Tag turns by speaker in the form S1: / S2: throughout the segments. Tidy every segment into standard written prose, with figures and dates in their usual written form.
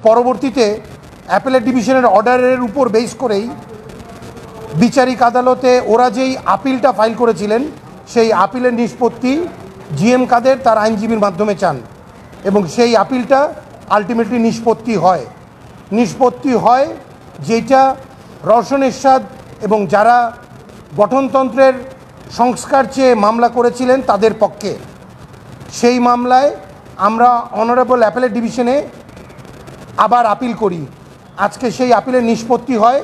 S1: পরবর্তীতে অ্যাপেলেট ডিভিশনের অর্ডারের উপর বেস করেই বিচারিক আদালতে ওরা যেই আপিলটা ফাইল করেছিলেন সেই আপিলের নিষ্পত্তি জিএম কাদের তার আইনজীবীর মাধ্যমে চান এবং সেই আপিলটা আলটিমেটলি নিষ্পত্তি হয় যেটা রওশন এরশাদ এবং যারা গঠনতন্ত্রের সংস্কার চেয়ে মামলা করেছিলেন তাদের পক্ষে। সেই মামলায় আমরা অনারেবল অ্যাপেলেট ডিভিশনে আবার আপিল করি। আজকে সেই আপিলের নিষ্পত্তি হয়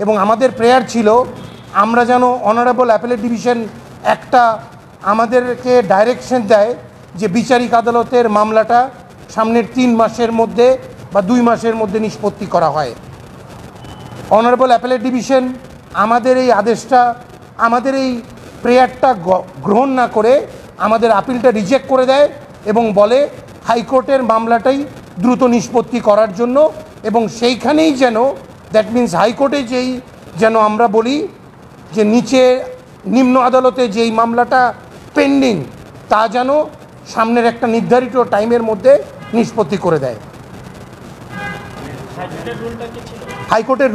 S1: এবং আমাদের প্রেয়ার ছিল আমরা যেন অনারেবল অ্যাপেলেট ডিভিশন একটা আমাদেরকে ডাইরেকশন দেয় যে বিচারিক আদালতের মামলাটা সামনের 3 মাসের মধ্যে বা 2 মাসের মধ্যে নিষ্পত্তি করা হয়। অনারেবল অ্যাপেলেট ডিভিশন আমাদের এই আদেশটা, আমাদের এই প্রেয়ারটা গ্রহণ না করে আমাদের আপিলটা রিজেক্ট করে দেয় এবং বলে হাইকোর্টের মামলাটাই দ্রুত নিষ্পত্তি করার জন্য এবং সেইখানেই যেন দ্যাট মিন্স হাইকোর্টে যেন আমরা বলি যে নিম্ন আদালতে যেই মামলাটা পেন্ডিং তা যেন সামনের একটা নির্ধারিত টাইমের মধ্যে নিষ্পত্তি করে দেয়। হাইকোর্টের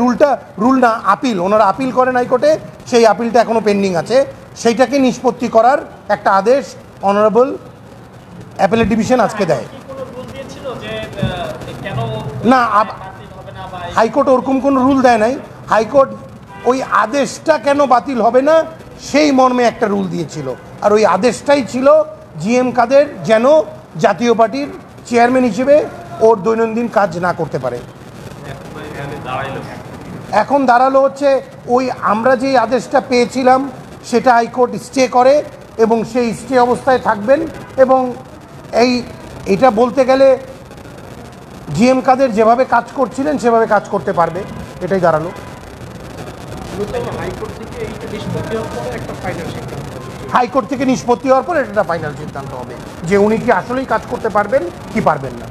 S1: রুল না আপিল, ওনারা আপিল করেন হাইকোর্টে, সেই আপিলটা এখনও পেন্ডিং আছে, সেইটাকে নিষ্পত্তি করার একটা আদেশ অনারেবল অ্যাপেলেট ডিভিশন আজকে দেয়। না, হাইকোর্ট ওরকম কোনো রুল দেয় নাই। হাইকোর্ট ওই আদেশটা কেন বাতিল হবে না সেই মর্মে একটা রুল দিয়েছিল, আর ওই আদেশটাই ছিল জিএম কাদের যেন জাতীয় পার্টির চেয়ারম্যান হিসেবে ওর দৈনন্দিন কাজ না করতে পারে। এখন দাঁড়ালো হচ্ছে ওই আমরা যেই আদেশটা পেয়েছিলাম সেটা হাইকোর্ট স্টে করে এবং সেই স্টে অবস্থায় থাকবেন এবং এটা বলতে গেলে জিএম কাদের যেভাবে কাজ করছিলেন সেভাবে কাজ করতে পারবে, এটাই দাঁড়ালো। হাইকোর্ট থেকে নিষ্পত্তি হওয়ার পর এটা ফাইনাল সিদ্ধান্ত হবে যে উনি কি আসলেই কাজ করতে পারবেন কি পারবেন না।